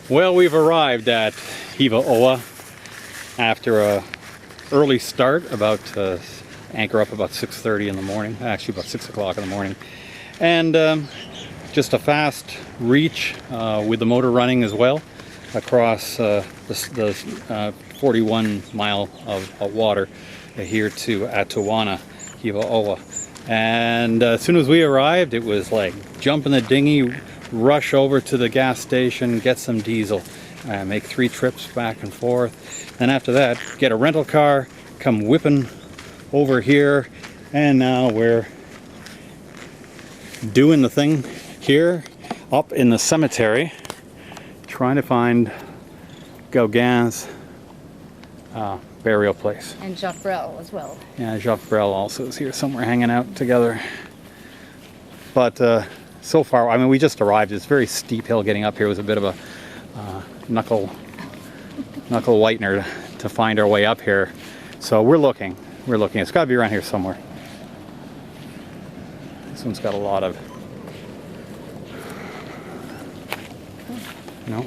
Well, we've arrived at Hiva after a early start, about anchor up about 6:30 in the morning, actually about 6 o'clock in the morning, and just a fast reach with the motor running as well across the 41 mile of water here to Tahuata, Hiva. And as soon as we arrived, it was like jump in the dinghy, rush over to the gas station, get some diesel, make 3 trips back and forth. Then after that, get a rental car, come whipping over here, and now we're doing the thing here up in the cemetery, trying to find Gauguin's burial place. And Jacques Brel as well. Yeah, Jacques Brel also is here somewhere hanging out together. But so far, I mean, we just arrived. It's a very steep hill getting up here. It was a bit of a knuckle whitener to find our way up here. So we're looking. It's got to be around here somewhere. This one's got a lot of... No.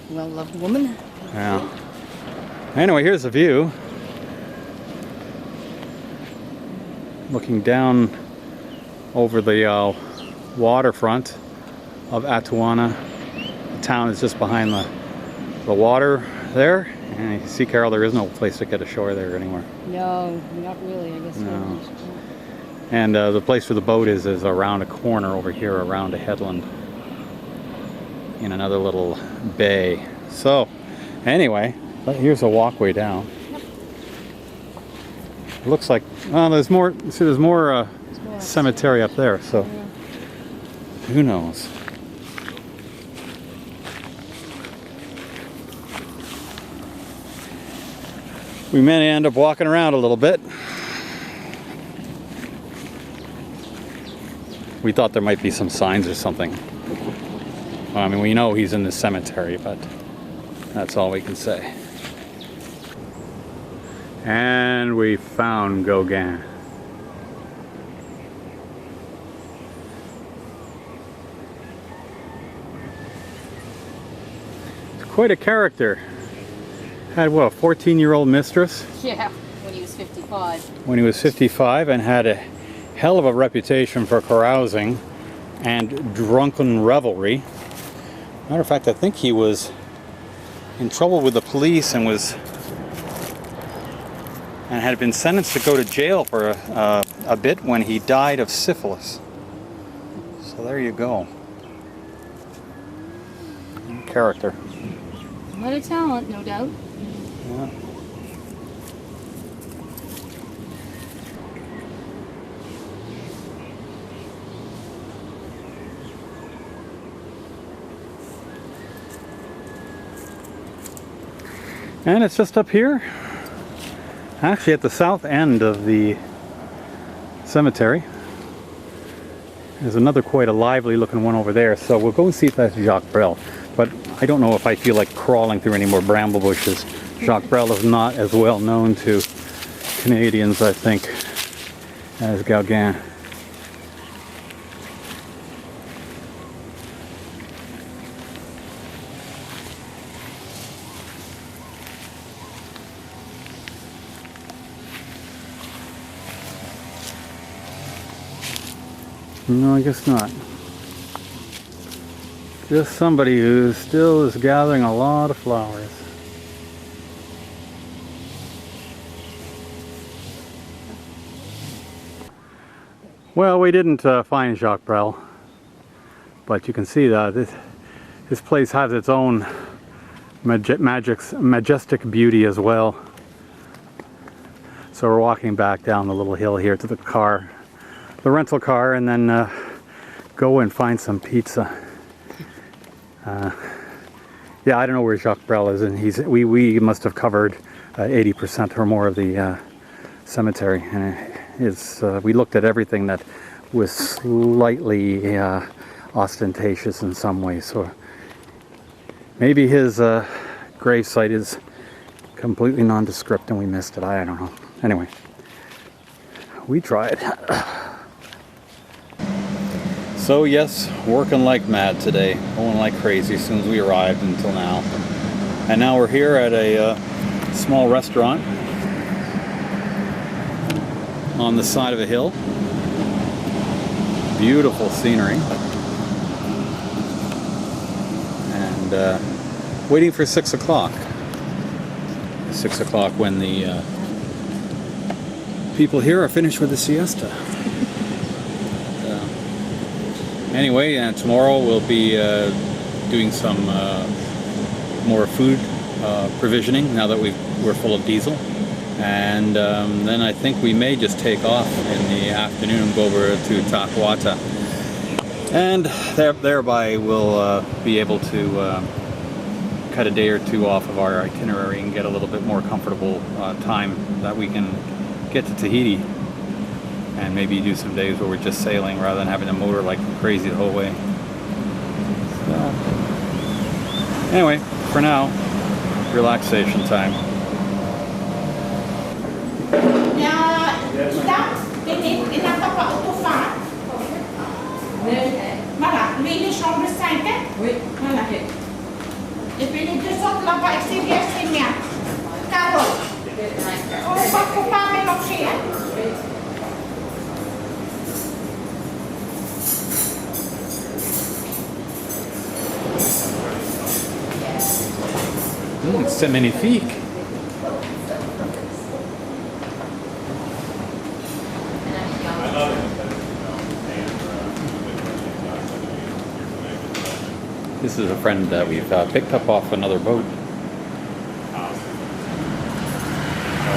Well-loved woman. Yeah. Anyway, here's the view. Looking down over the waterfront of Tahuata. The town is just behind the water there. And you can see, Carol, there is no place to get ashore there anymore. No, not really, I guess. No. And the place for the boat is around a corner over here, around a headland in another little bay. So, anyway, here's a walkway down. Yep. It looks like, there's more. See, there's more cemetery up there. So, yeah. Who knows? We may end up walking around a little bit. We thought there might be some signs or something. Well, I mean, we know he's in the cemetery, but that's all we can say. And we found Gauguin. It's quite a character. Had what, a 14-year-old mistress? Yeah, when he was 55. When he was 55, and had a hell of a reputation for carousing and drunken revelry. Matter of fact, I think he was in trouble with the police and had been sentenced to go to jail for a bit when he died of syphilis. So there you go. Character. A lot of talent, no doubt. Yeah. And it's just up here, actually at the south end of the cemetery. There's another quite a lively looking one over there, so we'll go and see if that's Jacques Brel. But I don't know if I feel like crawling through any more bramble bushes. Jacques Brel is not as well known to Canadians, I think, as Gauguin. No, I guess not. Just somebody who still is gathering a lot of flowers. Well, we didn't find Jacques Brel, but you can see that this place has its own majestic beauty as well. So we're walking back down the little hill here to the car, the rental car, and then go and find some pizza. Yeah, I don't know where Jacques Brel is, and we must have covered 80% or more of the cemetery. And we looked at everything that was slightly ostentatious in some way. So maybe his gravesite is completely nondescript and we missed it. I don't know. Anyway, we tried. So yes, working like mad today, going like crazy as soon as we arrived until now. And now we're here at a small restaurant on the side of a hill. Beautiful scenery. And waiting for 6 o'clock. 6 o'clock when the people here are finished with the siesta. Anyway, tomorrow we'll be doing some more food provisioning now that we're full of diesel. And then I think we may just take off in the afternoon and go over to Tahuata. And thereby we'll be able to cut a day or two off of our itinerary and get a little bit more comfortable time that we can get to Tahiti. And maybe do some days where we're just sailing rather than having to motor like crazy the whole way. So, anyway, for now, relaxation time. Voilà, lui il est chambre 5, hein? Oui. Voilà. Et puis les deux autres là-bas, c'est bien, c'est bien. Carole. Faut pas mélanger, hein? C'est magnifique. This is a friend that we've picked up off another boat.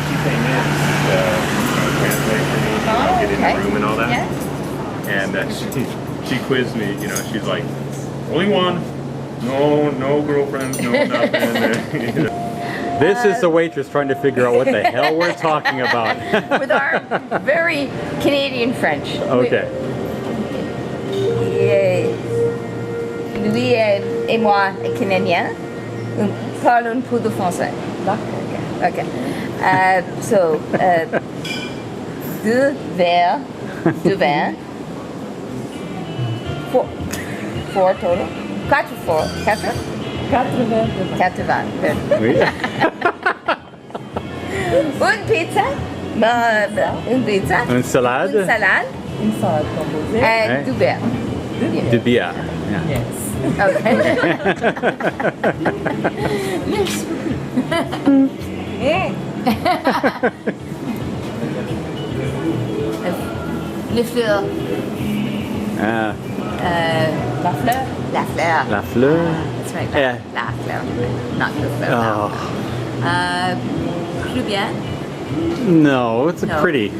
She came in translate for me, get in the room and all that. Yeah. And she quizzed me, you know, she's like, only one, no girlfriends, no nothing. You know. This is the waitress trying to figure out what the hell we're talking about. With our very Canadian French. Okay. Lui et moi, Canadiens, parlons un peu de français. Okay. So, deux verres de vin. Four total. Quatre vins. Oui. Une pizza. Une salade. Une salade. Et deux verres. De bière. Yeah. Yes. Okay. Le fleur. Ah. La fleur. La fleur. La fleur. That's right. Yeah. La fleur. Not the fleur. Oh. Plus bien. No, it's a No. pretty.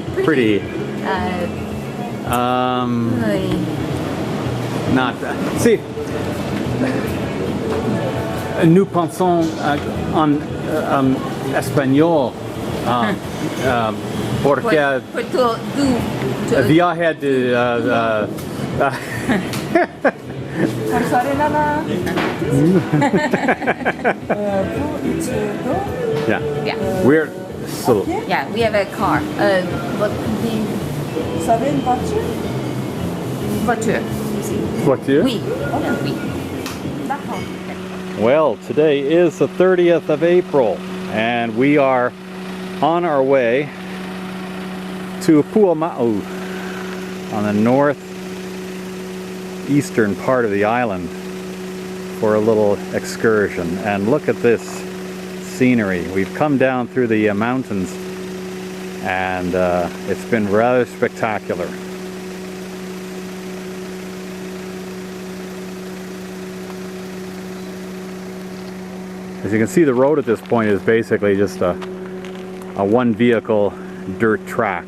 Not bad. See, nous pensons en espagnol porque viaje de Yeah. We're so Yeah, we have a car. What Vous avez une voiture? voiture? voiture. Oui. Oui. D'accord. Well, today is the 30th of April, and we are on our way to Puama'u on the northeastern part of the island for a little excursion. And look at this scenery. We've come down through the mountains, and it's been rather spectacular. As you can see, the road at this point is basically just a one vehicle dirt track,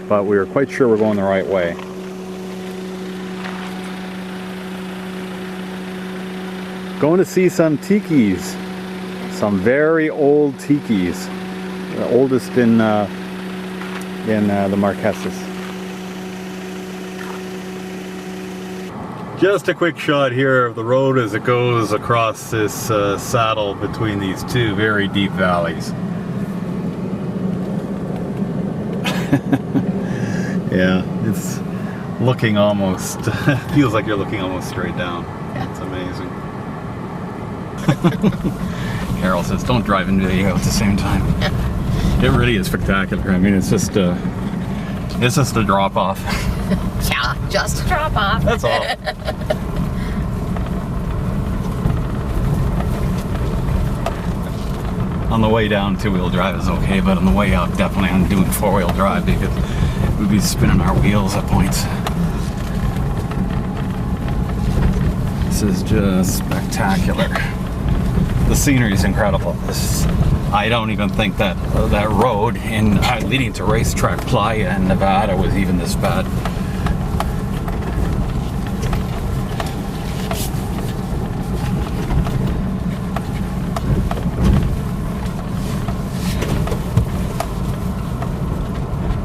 but we were quite sure we're going the right way. Going to see some tikis, some very old tikis, the oldest in the Marquesas. Just a quick shot here of the road as it goes across this saddle between these two very deep valleys. Yeah, it's looking almost, feels like you're looking almost straight down. It's amazing. Carol says, don't drive and video at the same time. It really is spectacular. I mean, it's just a drop off. Yeah, just a drop off. That's all. On the way down, two-wheel drive is okay, but on the way up, definitely I'm doing four-wheel drive because we'd be spinning our wheels at points. This is just spectacular. The scenery is incredible. I don't even think that that road leading to Racetrack Playa in Nevada was even this bad.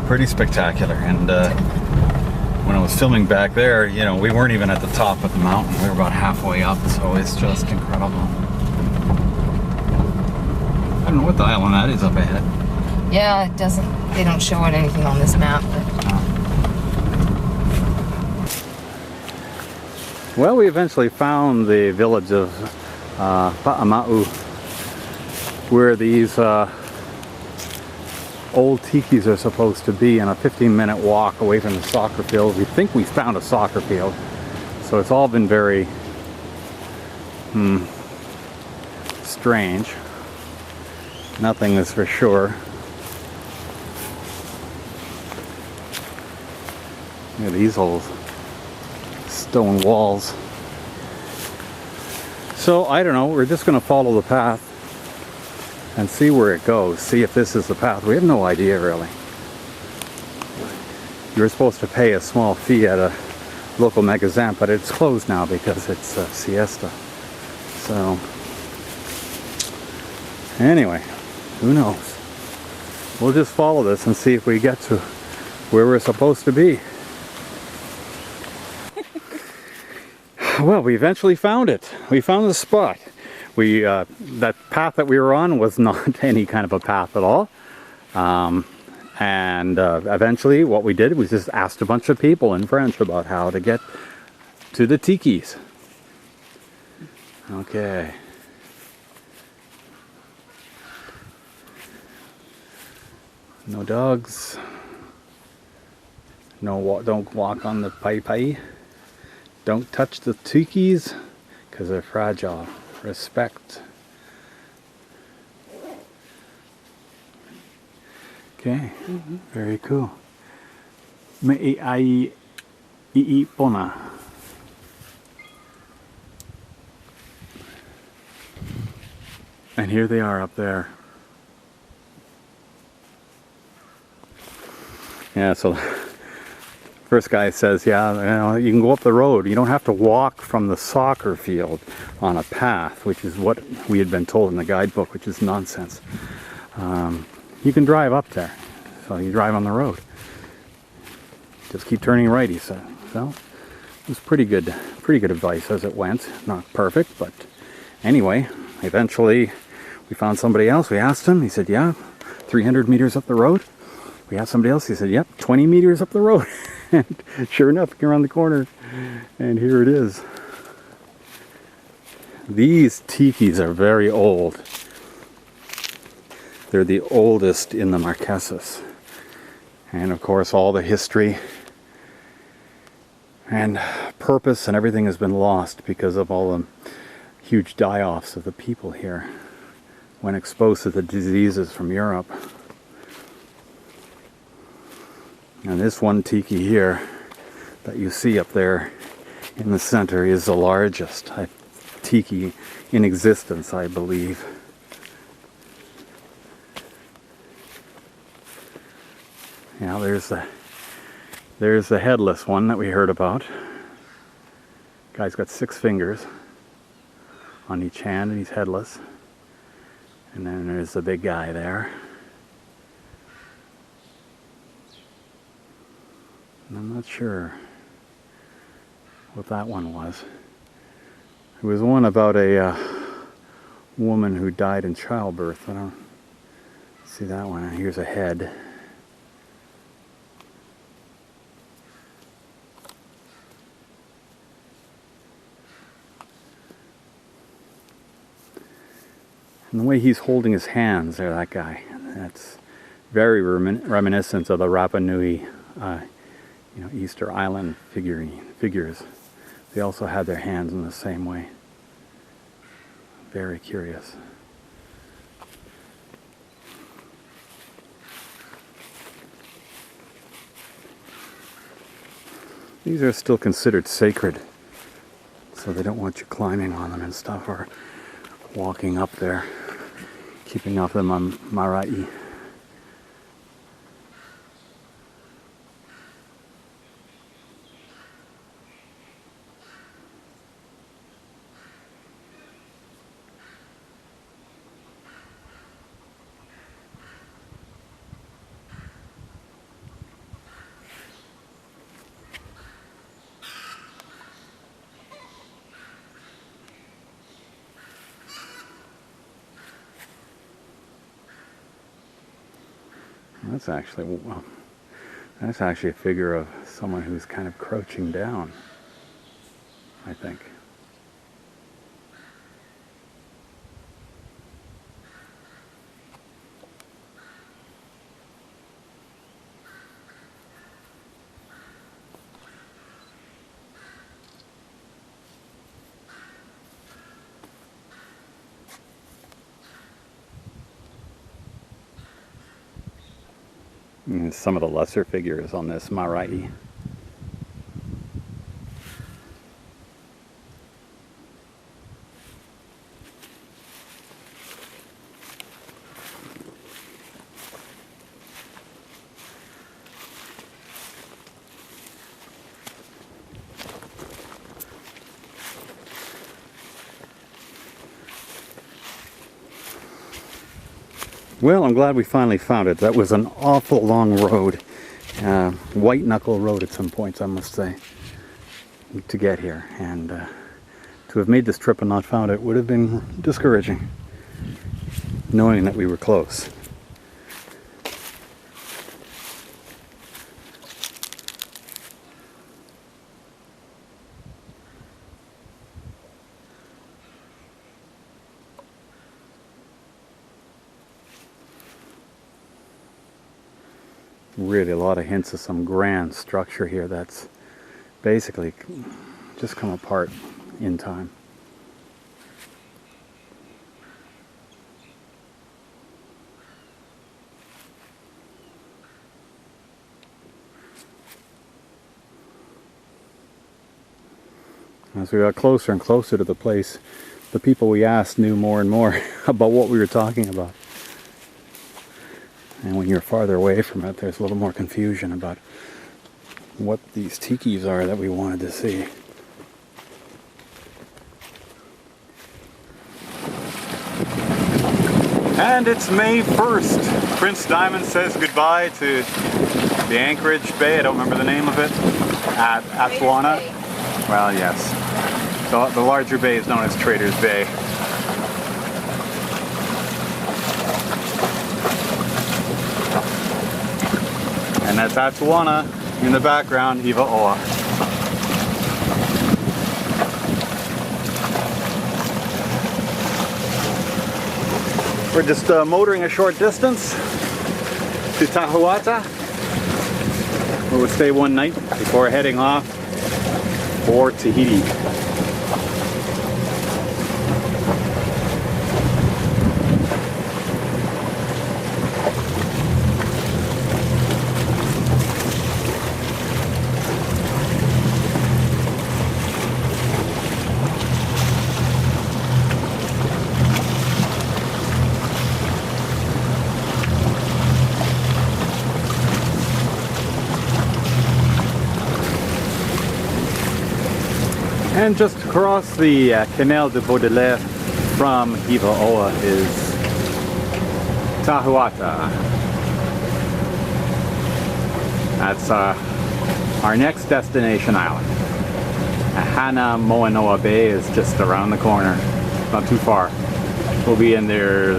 Pretty spectacular, and when I was filming back there, you know, we weren't even at the top of the mountain. We were about halfway up, so it's just incredible. I don't know what the island that is up ahead. Yeah, it doesn't. They don't show it anything on this map. But... Well, we eventually found the village of Pa'ama'u, where these old tikis are supposed to be, in a 15-minute walk away from the soccer field. We think we found a soccer field, so it's all been very strange. Nothing is for sure. Look at these old stone walls. So I don't know, we're just going to follow the path and see where it goes, see if this is the path. We have no idea, really. You're supposed to pay a small fee at a local magazine, but it's closed now because it's a siesta. So, anyway, who knows? We'll just follow this and see if we get to where we're supposed to be. Well, we eventually found it. We found the spot. That path that we were on was not any kind of a path at all. Eventually what we did was just asked a bunch of people in French about how to get to the Tikis. Okay. No dogs. Don't walk on the pai. Don't touch the Tikis because they're fragile. Respect. Okay, very cool. Me ai Lipona. And here they are up there. Yeah, so first guy says, yeah, you know, you can go up the road. You don't have to walk from the soccer field on a path, which is what we had been told in the guidebook, which is nonsense. You can drive up there. So you drive on the road. Just keep turning right, he said. So it was pretty good advice as it went. Not perfect, but anyway, eventually we found somebody else. We asked him. He said, yeah, 300 meters up the road. We asked somebody else. He said, yep, 20 meters up the road. And sure enough, you're around the corner, and here it is. These tikis are very old. They're the oldest in the Marquesas. And of course, all the history and purpose and everything has been lost because of all the huge die-offs of the people here when exposed to the diseases from Europe. And this one tiki here that you see up there in the center is the largest tiki in existence, I believe. Now there's the headless one that we heard about. Guy's got 6 fingers on each hand and he's headless. And then there's the big guy there. I'm not sure what that one was. It was one about a woman who died in childbirth. I don't see that one. And here's a head. And the way he's holding his hands there, that guy, that's very reminiscent of the Rapa Nui, Easter Island figures. They also had their hands in the same way. Very curious. These are still considered sacred, so they don't want you climbing on them and stuff, or walking up there, keeping off them on marae. That's actually a figure of someone who's kind of crouching down, I think. And some of the lesser figures on this marae. Well, I'm glad we finally found it. That was an awful long road. White knuckle road at some points, I must say, to get here. And to have made this trip and not found it would have been discouraging, knowing that we were close. Really a lot of hints of some grand structure here that's basically just come apart in time. As we got closer and closer to the place, the people we asked knew more and more about what we were talking about. And when you're farther away from it, there's a little more confusion about what these tikis are that we wanted to see. And it's May 1st. Prince Diamond says goodbye to the Anchorage Bay, I don't remember the name of it, at Tahuata. Well, yes. The larger bay is known as Traders Bay. And that's Tahuata in the background, Hiva Oa. We're just motoring a short distance to Tahuata, where we'll stay one night before heading off for Tahiti. And just across the Canal de Baudelaire from Hiva Oa is Tahuata. That's our next destination island. Hana Moanoa Bay is just around the corner, not too far. We'll be in there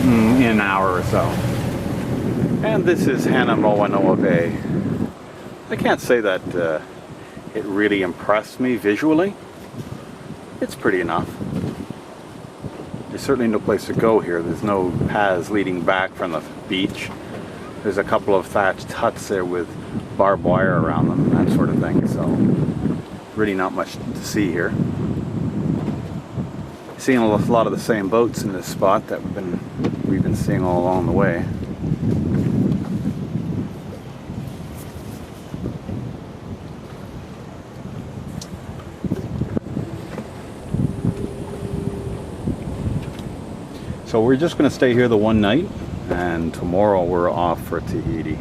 in an hour or so. And this is Hana Moanoa Bay. I can't say that it really impressed me visually. It's pretty enough. There's certainly no place to go here. There's no paths leading back from the beach. There's a couple of thatched huts there with barbed wire around them, that sort of thing. So really not much to see here. Seeing a lot of the same boats in this spot that we've been seeing all along the way. So we're just going to stay here the one night, and tomorrow we're off for Tahiti.